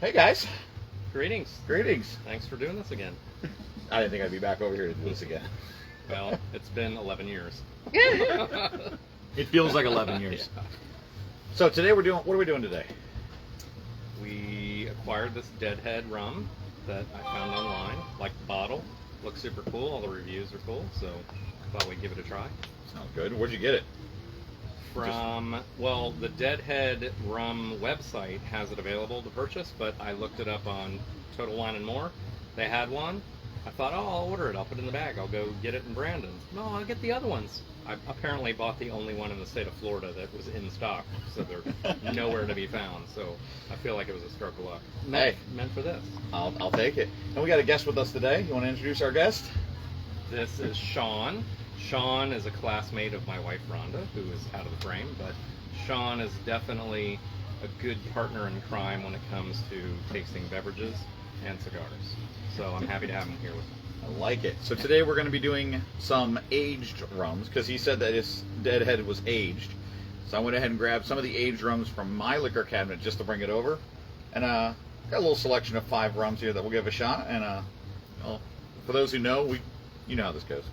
Hey guys. Greetings. Greetings. Thanks for doing this again. I didn't think I'd be back over here to do this again. Well, it's been 11 years. It feels like 11 years. Yeah. So today what are we doing today? We acquired this Deadhead rum that I found online. Like the bottle, looks super cool. All the reviews are cool, so thought we'd give it a try. Sounds good. Where'd you get it? Well, the Deadhead rum website has it available to purchase, but I looked it up on Total Wine and More. They had one. I thought, oh, I'll order it. I'll put it in the bag. I'll go get it in Brandon. No, I'll get the other ones. I apparently bought the only one in the state of Florida that was in stock, so they're nowhere to be found. So I feel like it was a stroke of luck. Meant for this. I'll take it. And we got a guest with us today. You want to introduce our guest? This is Sean. Sean is a classmate of my wife Rhonda, who is out of the frame, but Sean is definitely a good partner in crime when it comes to tasting beverages and cigars. So I'm happy to have him here with me. I like it. So today we're going to be doing some aged rums, because he said that his Deadhead was aged. So I went ahead and grabbed some of the aged rums from my liquor cabinet just to bring it over. And got a little selection of 5 rums here that we'll give a shot. And well, for those who know, you know how this goes.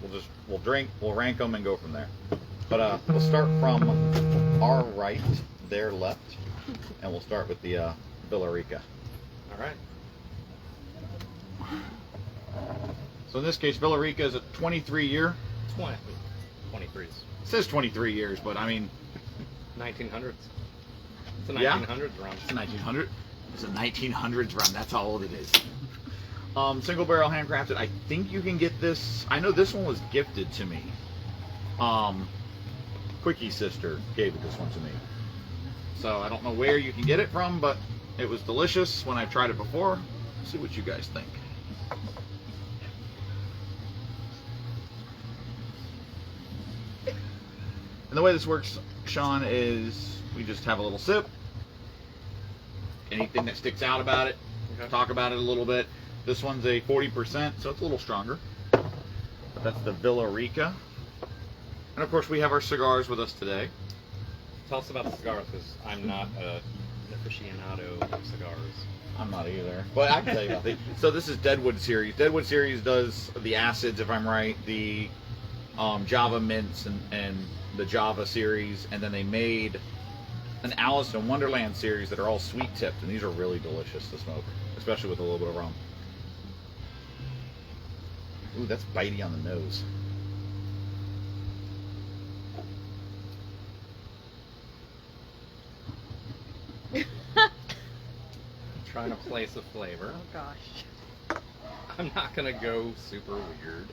We'll drink, we'll rank them, and go from there. But we'll start from our right, their left, and we'll start with the Rica. All right. So in this case, Rica is a 23-year. 23s. It says 23 years, but I mean 1900s. It's a 1900s rum. It's a 1900. It's a 1900s rum. That's how old it is. Single barrel handcrafted. I think you can get this. I know this one was gifted to me. Quicky's sister gave this one to me. So I don't know where you can get it from, but it was delicious when I've tried it before. Let's see what you guys think. And the way this works, Sean, is we just have a little sip. Anything that sticks out about it, talk about it a little bit. This one's a 40%, so it's a little stronger. But that's the Rica. And of course, we have our cigars with us today. Tell us about the cigars, because I'm not an aficionado of cigars. I'm not either, but I can tell you about it. So this is Deadwood Series. Deadwood Series does the acids, if I'm right, the Java mints and the Java series, and then they made an Alice in Wonderland series that are all sweet tipped, and these are really delicious to smoke, especially with a little bit of rum. Ooh, that's bitey on the nose. Trying to place a flavor. Oh gosh. I'm not gonna go super weird.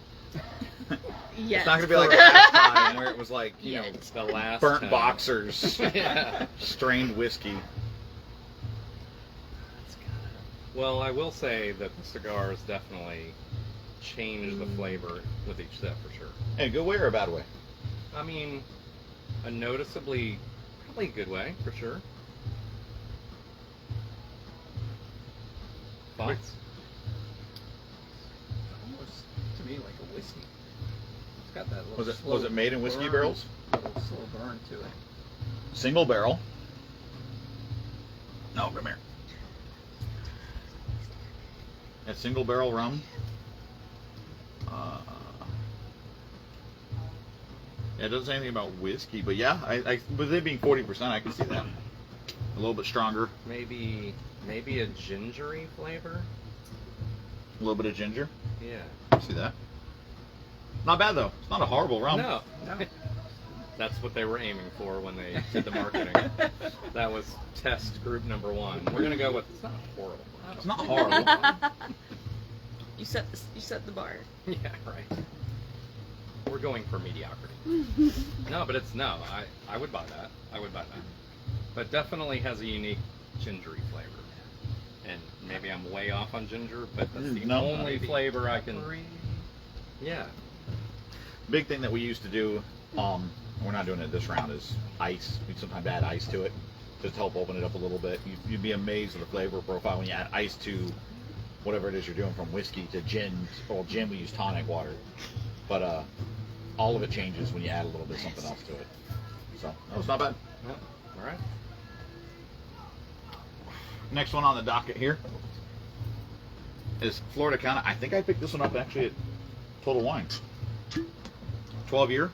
Yes. It's not gonna be like last time where it was like, you know, the last burnt time. boxers, Yeah. strained whiskey. Well, I will say that the cigars definitely change the flavor with each sip for sure. In a good way or a bad way? I mean, a noticeably, probably good way for sure. Thoughts? Almost to me like a whiskey. It's got that little Was it made in whiskey barrels? Little slow burn to it. Single barrel. No, come here. That single barrel rum. Yeah, it doesn't say anything about whiskey, but yeah, I with it being 40%, I can see that. A little bit stronger. Maybe a gingery flavor. A little bit of ginger. Yeah. See that? Not bad though. It's not a horrible rum. No. That's what they were aiming for when they did the marketing. That was test group number 1. We're gonna go with it's not horrible. It's not horrible. You set the bar. Yeah, right. We're going for mediocrity. No, but I would buy that. I would buy that. But definitely has a unique gingery flavor. And maybe I'm way off on ginger, but that's the only flavor I can. Yeah. Big thing that we used to do, we're not doing it this round, is ice. We sometimes add ice to it just to help open it up a little bit. You'd be amazed at the flavor profile when you add ice to whatever it is you're doing, from whiskey to gin. Well, gin we use tonic water, but all of it changes when you add a little bit of something else to it. So, no, it's not bad. Yeah. All right. next one on the docket here is Flor de Cana. I think I picked this one up actually at Total Wine. 12 year.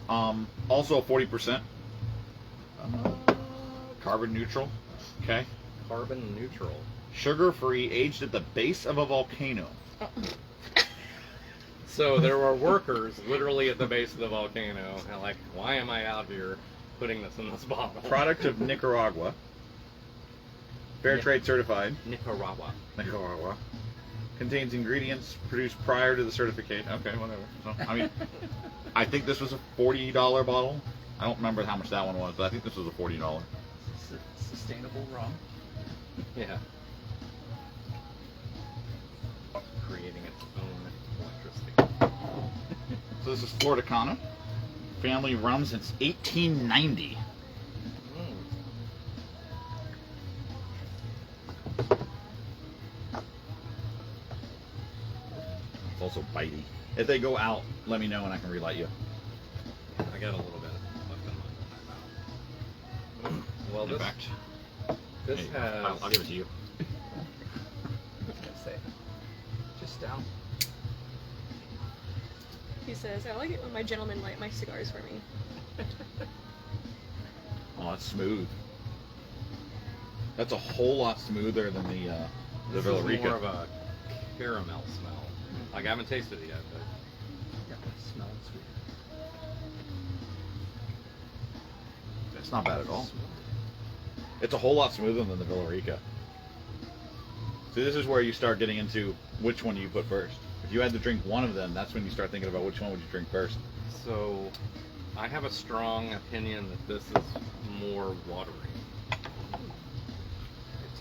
Also 40%. Carbon neutral. Okay. Carbon neutral. Sugar free, aged at the base of a volcano. So there were workers literally at the base of the volcano. And like, why am I out here putting this in this bottle? Product of Nicaragua. Fair trade certified. Nicaragua. Nicaragua. Contains ingredients produced prior to the certification. Okay, whatever. So, I mean, I think this was a $40 bottle. I don't remember how much that one was, but I think this was a $40. Sustainable rum. Yeah. Creating its own electricity. So this is Flor de Cana. Family rum since 1890. It's also bitey. If they go out, let me know and I can relight you. I got a little bit left in my mouth. Well, In this, fact, this hey, has... I'll give it to you. I was gonna say, just down. He says, I like it when my gentlemen light my cigars for me. Oh, it's smooth. That's a whole lot smoother than the This Villa is Rica. more of a caramel smell. Like, I haven't tasted it yet, but... Yeah, it smells sweet. It's not bad at all. It's a whole lot smoother than the Villa Rica. See, this is where you start getting into which one do you put first. If you had to drink one of them, that's when you start thinking about which one would you drink first. So, I have a strong opinion that this is more watery. It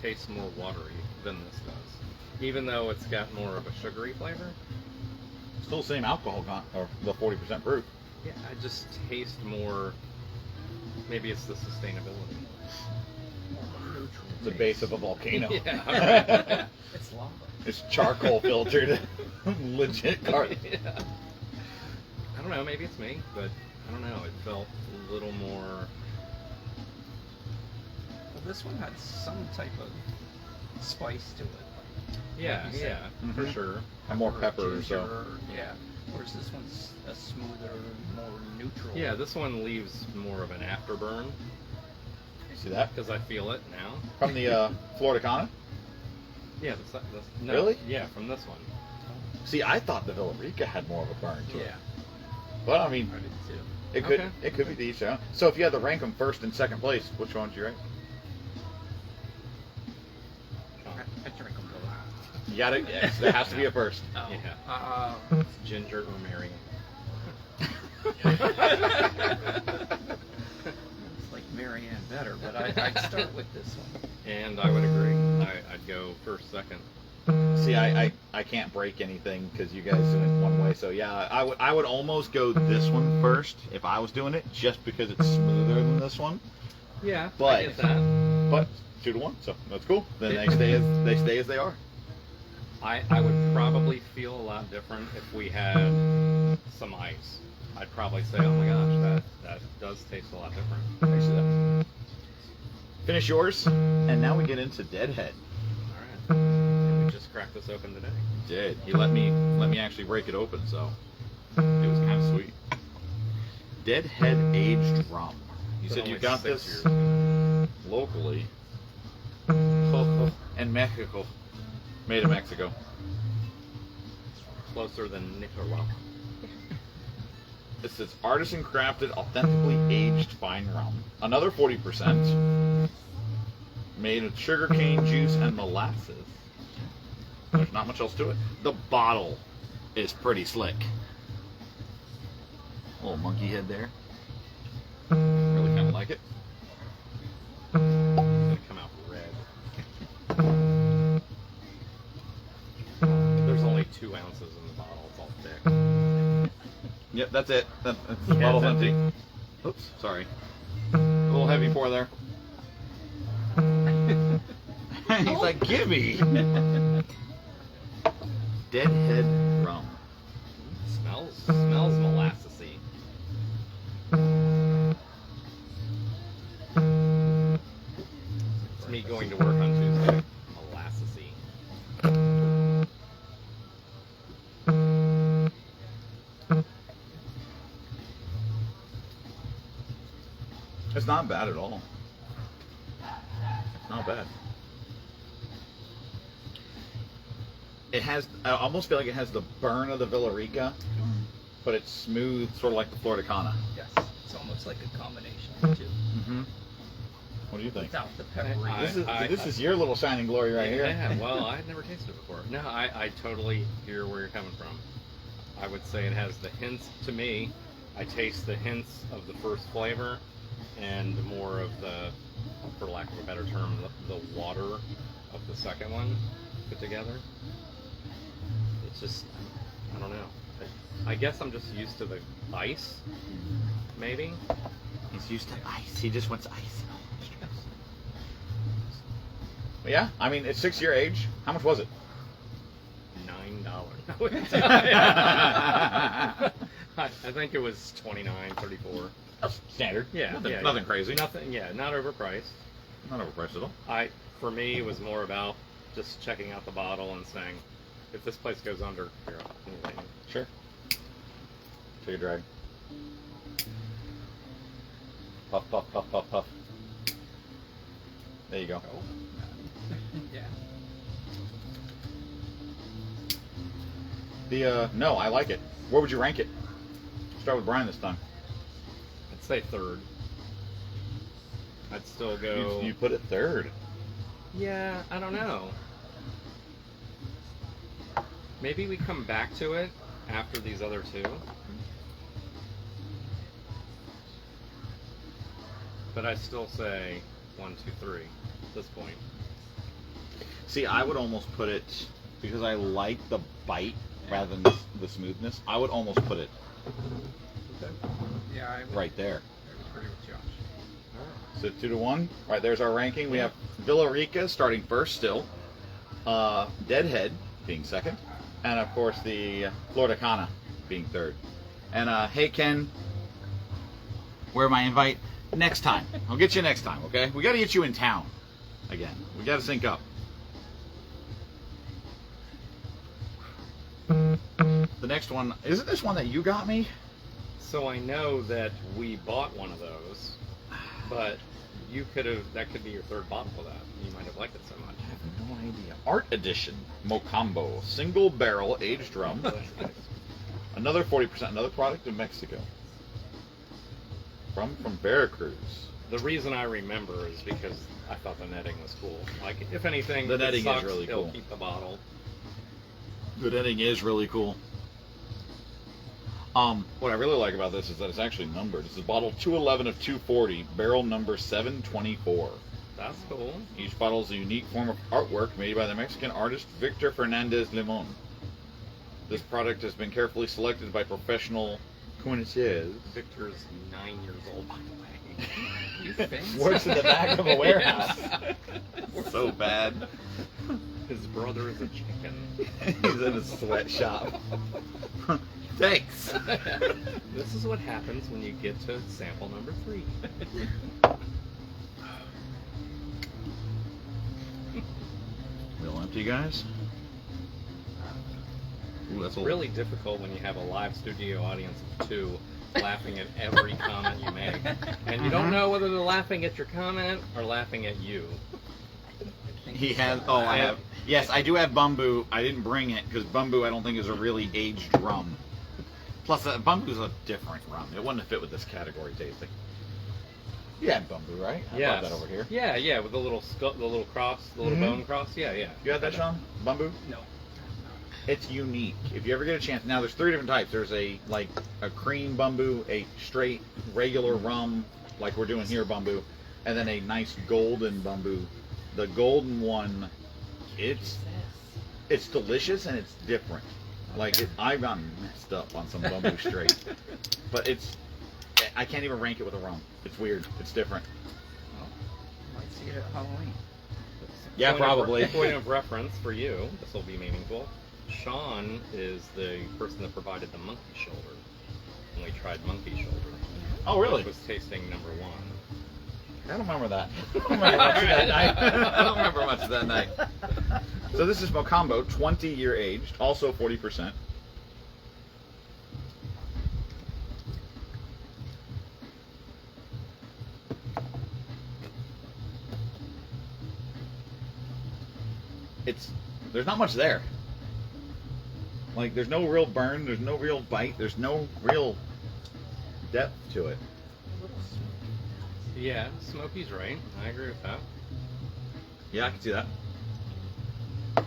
tastes more watery than this does. Even though it's got more of a sugary flavor. Still the same alcohol or the 40% proof. Yeah, I just taste more... Maybe it's the sustainability. Neutral The taste. base of a volcano. Yeah, alright. It's lava. It's charcoal filtered. Legit car. Yeah. I don't know, maybe it's me, but I don't know, it felt a little more... Well, this one had some type of spice to it. Yeah, Like you yeah, said. for Mhm. sure. And more pepper, ginger, so. yeah. Whereas this one's a smoother, more neutral. Yeah, this one leaves more of an afterburn, See that? because I feel it now. From the Flor de Cana? Yeah, no, Really? Yeah, from this one. See, I thought the Villa Rica had more of a burn to it. Yeah. But I mean, I did too. it could be the each their own. So if you had to rank them first and second place, which one would you rank? I drink them both. You got it. Yes, there has to be a first. Oh. Yeah. Ginger or Marion. It's like Marianne better, but I'd start with this one. And I would agree. I'd go first, second. See, I can't break anything because you guys went one way. So yeah, I would almost go this one first if I was doing it, just because it's smoother than this one. Yeah, But- I get that. But 2-1, so that's cool. Then they stay as they are. I would probably feel a lot different if we had some ice. I'd probably say, oh my gosh, that does taste a lot different. Actually, that. Finish yours, and now we get into Deadhead. All right. We just cracked this open today. Did he let me actually break it open? So it was kind of sweet. Deadhead aged rum. You But said you only got 6 this years. locally. And Mexico. Made in Mexico. Closer than Nicaragua. It says artisan crafted, authentically aged fine rum. Another 40%. Made with sugarcane juice and molasses. There's not much else to it. The bottle is pretty slick. Little monkey head there. Really kind of like it. It's gonna come out red. There's only 2 ounces in the bottle. It's all thick. Yep, that's it. That's the Yeah, bottle's that's empty. Oops, sorry. A little heavy pour there. He's like, gimme! Deadhead rum. Smells molassesy. It's me going going to work on Tuesday. Molassesy. It's not bad at all. Not bad. It has, I almost feel like it has the burn of the Rica, but it's smooth, sort of like the Flor de Cana. Yes, it's almost like a combination of the two. Mm-hmm. What do you think? Without the peppery. This is your little shining glory right here. Yeah, well, I'd never tasted it before. No, I totally hear where you're coming from. I would say it has the hints, to me, I taste the hints of the first flavor and more of the, for lack of a better term, the water of the second one put together. It's just, I don't know. I guess I'm just used to the ice, maybe. He's used to ice. He just wants ice. Yeah, I mean, it's 6-year age. How much was it? $9. I think it was $29.34. That's standard. Yeah, nothing crazy. Nothing. Yeah, not overpriced. Not overpriced at all. For me, it was more about just checking out the bottle and saying, if this place goes under, here, I'll Sure. Take a drag. Puff, puff, puff, puff, puff. There you go. Oh, yeah. No, I like it. Where would you rank it? Start with Brian this time. I'd say third. I'd still go. You put it third. Yeah, I don't know. Maybe we come back to it after these other two. But I still say 1, 2, 3 at this point. See, I would almost put it, because I like the bite rather than the smoothness, I would almost put it Yeah, I would, right there. I would agree with Josh. So 2-1. All right, there's our ranking. We have Rica starting first still. Deadhead being second. And, of course, the Flor de Cana being third. And, hey, Ken, where my invite? Next time. I'll get you next time, okay? We got to get you in town again. We got to sync up. The next one, isn't this one that you got me? So I know that we bought one of those, but that could be your third bottle of that. You might have liked it so much. I have no idea. Art Edition Mocambo, single barrel aged rum. Another 40%, another product of Mexico. From Veracruz. The reason I remember is because I thought the netting was cool. Like, if anything, The if it netting is sucks, really it'll cool. keep the bottle. The netting is really cool. What I really like about this is that it's actually numbered. This is bottle 211 of 240, barrel number 724. That's cool. Each bottle is a unique form of artwork made by the Mexican artist Victor Fernandez Limon. This product has been carefully selected by professional connoisseurs. Victor's 9 years old, by the way. You fancy. Works in the back of a warehouse. So bad. His brother is a chicken. He's in a sweatshop. Thanks. This is what happens when you get to sample number 3. Real empty, guys. Ooh, that's It's really difficult when you have a live studio audience of 2 laughing at every comment you make. And you don't know whether they're laughing at your comment or laughing at you. He has. Oh, I have. Yes, I do have Bumbu. I didn't bring it because Bumbu I don't think is a really aged rum. Plus, Bumbu's a different rum. It wouldn't have fit with this category tasting. You had Bumbu, right? I brought that over here. Yeah, with the little the little cross, the little bone cross. Yeah. You had that, Sean? Bumbu? No. It's unique. If you ever get a chance, now there's 3 different types. There's a cream Bumbu, a straight regular rum, like we're doing here Bumbu, and then a nice golden Bumbu. The golden one, it's delicious and it's different. Like I've gotten messed up on some Bumbu straight, but I can't even rank it with a rum. It's weird. It's different. Well, might see it at Halloween. Yeah, probably. Point of reference for you. This will be meaningful. Sean is the person that provided the monkey shoulder, and we tried monkey shoulder. Oh, really? Which was tasting number 1. I don't remember that. I don't remember much of that night. I don't remember much of that night. So this is Mocambo, 20-year aged, also 40%. There's not much there. Like, there's no real burn, there's no real bite, there's no real depth to it. Yeah, Smokey's right. I agree with that. Yeah, I can see that. I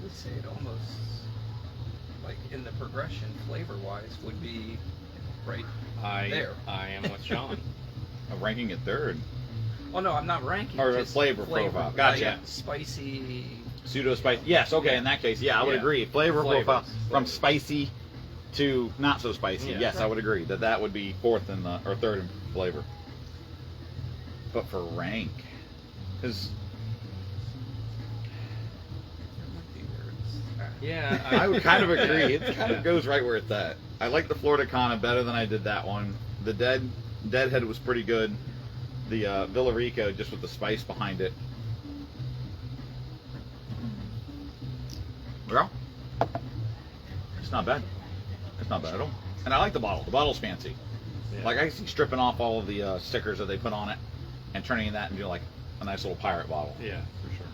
would say it almost, like in the progression, flavor-wise, would be right there. I am with Sean. Ranking it third. Oh no, I'm not ranking. Or just flavor profile. Gotcha. Like spicy. Pseudo spicy. Yes, okay, Yeah. in that case, yeah, I would Yeah. agree. Flavor Flavors. profile from Flavors. spicy to not so spicy. Yeah. Yes, I would agree that would be fourth in the, or third in flavor. But for rank, because That might be where it's at. Yeah, I would kind of agree. It kind of goes right where it's at. I like the Flor de Cana better than I did that one. The Deadhead was pretty good. The Villa Rica, just with the spice behind it. Well, it's not bad. It's not bad at all. And I like the bottle. The bottle's fancy. Yeah. Like, I see stripping off all of the stickers that they put on it and turning that into like a nice little pirate bottle. Yeah, for sure.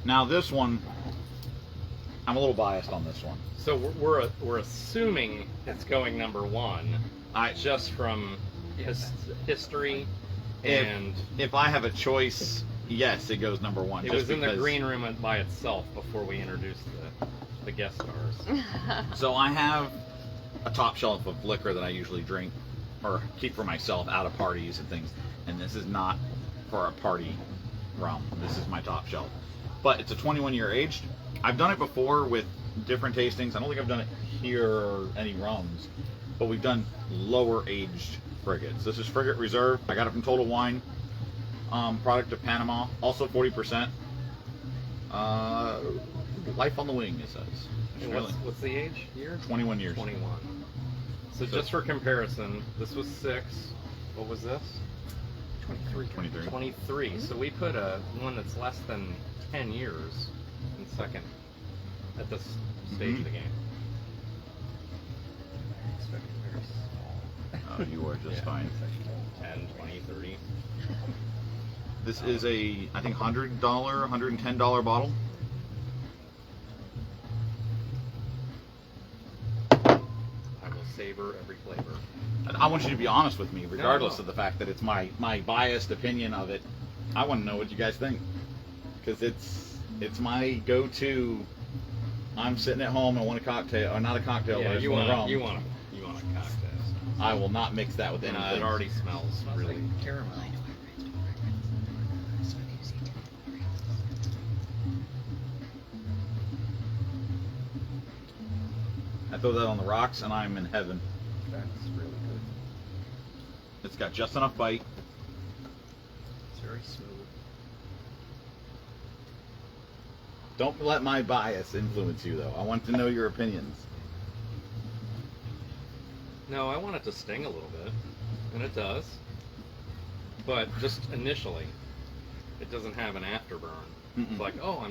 Now this one, I'm a little biased on this one. So we're assuming it's going number one, just from history, and If I have a choice, yes, it goes number one. it just was in the because- green room by itself before we introduced the guest stars. So I have a top shelf of liquor that I usually drink or keep for myself out of parties and things, and this is not for a party rum. This is my top shelf, but it's a 21-year aged. I've done it before with different tastings. I don't think I've done it here or any rums, but we've done lower aged frigates. This is Frigate Reserve. I got it from Total Wine, product of Panama, also 40%. Life on the wing, it says. It's And really what's the age? Year? 21 years. 21. So just for comparison, this was 6. What was this? 23. 23. 23. So we put one that's less than 10 years in second at this stage of the game. Expected very small. Oh, you are just Yeah. fine. 10, 20, 30. This is a, I think, $100, $110 bottle. I will savor every flavor. I want you to be honest with me, regardless No. of the fact that it's my biased opinion of it. I want to know what you guys think, because it's my go-to. I'm sitting at home and want a cocktail, or not a cocktail, Yeah, but I just you want want a rum. you want a cocktail. I will not mix that with And anything. it already smells Smells really. like caramel. I throw that on the rocks and I'm in heaven. That's really good. It's got just enough bite. It's very smooth. Don't let my bias influence you, though. I want to know your opinions. No, I want it to sting a little bit, and it does. But just initially, it doesn't have an afterburn. Mm-mm. It's like, oh,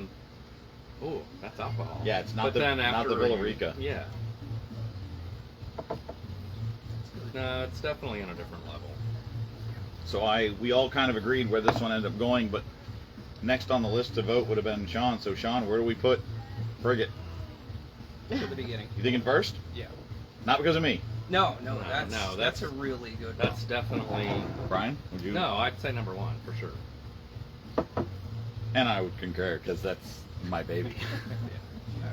that's alcohol. Yeah, it's not But the then not after the Villa you- Rica. Yeah. No, it's definitely on a different level. So we all kind of agreed where this one ended up going, but next on the list to vote would have been Sean. So Sean, where do we put Frigate? To the beginning. You thinking first? Yeah. Not because of me. No, No, that's no, that's a that's- really good. That's definitely. Brian, would you? No, I'd say number one for sure. And I would concur because that's my baby. Yeah,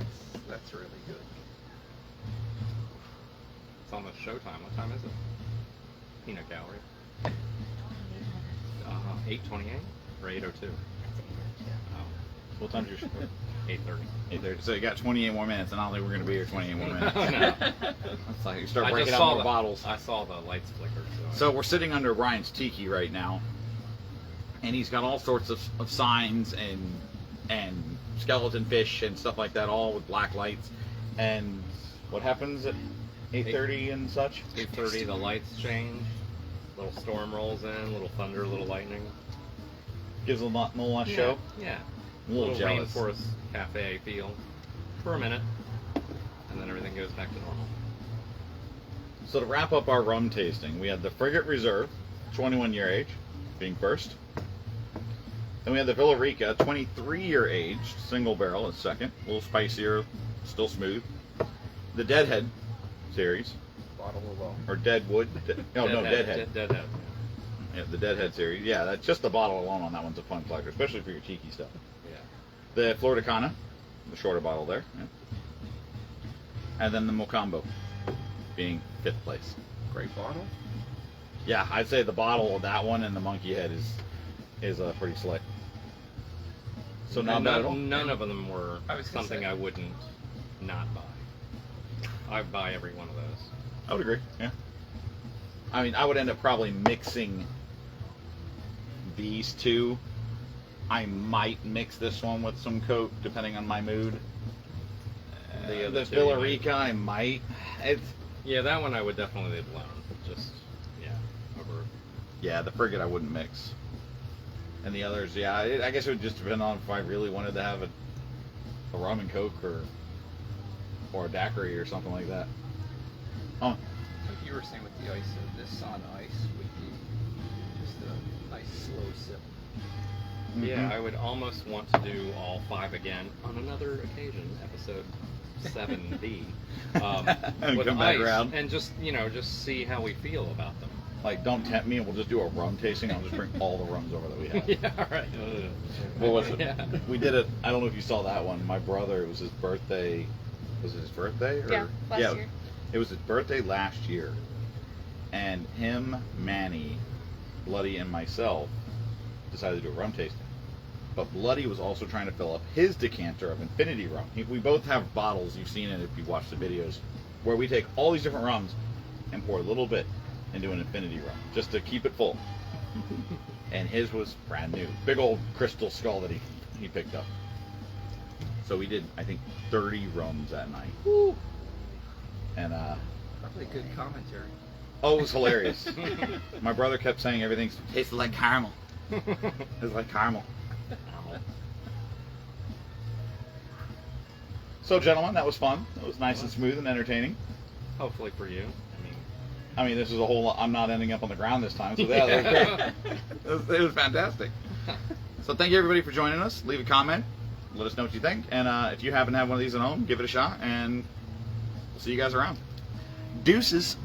that's really good. It's almost showtime. What time is it? Peanut gallery. 8:28 or 8:02. Oh, What time's your show? 8:30. 8:30. So you got 28 more minutes, and I don't think we're going to be here 28 more minutes. No. It's like you start I breaking just out saw more bottles. I saw the lights flicker. So we're sitting under Brian's tiki right now, and he's got all sorts of signs and skeleton fish and stuff like that, all with black lights. And what happens 8:30 and such. 8:30, the lights change. Little storm rolls in, little thunder, little lightning. Gives a lot more show. Yeah. I'm a little jealous. rainforest cafe feel for a minute, and then everything goes back to normal. So to wrap up our rum tasting, we had the Frigate Reserve, 21-year age, being first. Then we had the Villa Rica, 23-year aged, single barrel as second, a little spicier, still smooth. The Deadhead series, Bottle alone. or Deadwood, Deadhead. Deadhead. Yeah, the Deadhead series. Yeah, that's just the bottle alone on that one's a fun collector, especially for your cheeky stuff. Yeah. The Flor de Cana, the shorter bottle there. Yeah. And then the Mocambo, being fifth place. Great bottle. Yeah, I'd say the bottle of that one and the Monkey Head is pretty slick. So not bad at all. None of them were I was gonna something say. I wouldn't not buy. I'd buy every one of those. I would agree. Yeah. I mean, I would end up probably mixing these two. I might mix this one with some Coke, depending on my mood. The other The two, Villa you might- Rica, I might. It's Yeah, that one I would definitely leave alone. Just, yeah, over. yeah, the Frigate I wouldn't mix. And the others, yeah, I guess it would just depend on if I really wanted to have a rum and Coke or a daiquiri or something like that. Oh, Like you were saying with the ice, this on ice would be just a nice slow sip. Yeah, I would almost want to do all 5 again on another occasion, episode 7B, And with come back ice, around. and just see how we feel about them. Like, don't tempt me, and we'll just do a rum tasting. I'll just bring all the rums over that we have. Yeah, right. What was it? Yeah. We did it. I don't know if you saw that one. My brother, it was his birthday. Was it his birthday? Or? Yeah, last year. It was his birthday last year. And him, Manny, Bloody, and myself decided to do a rum tasting. But Bloody was also trying to fill up his decanter of Infinity Rum. We both have bottles, you've seen it if you've watched the videos, where we take all these different rums and pour a little bit into an Infinity Rum, just to keep it full. And his was brand new. Big old crystal skull that he picked up. So we did, I think, 30 rums that night. Woo! And, Probably good commentary. oh, it was hilarious. My brother kept saying everything tasted like caramel. It was like caramel. So, gentlemen, that was fun. It was nice and smooth and entertaining. Hopefully for you. I mean, this is a whole lot. I'm not ending up on the ground this time, so that was great. It was fantastic. So thank you, everybody, for joining us. Leave a comment. Let us know what you think. And if you happen to have one of these at home, give it a shot, and we'll see you guys around. Deuces.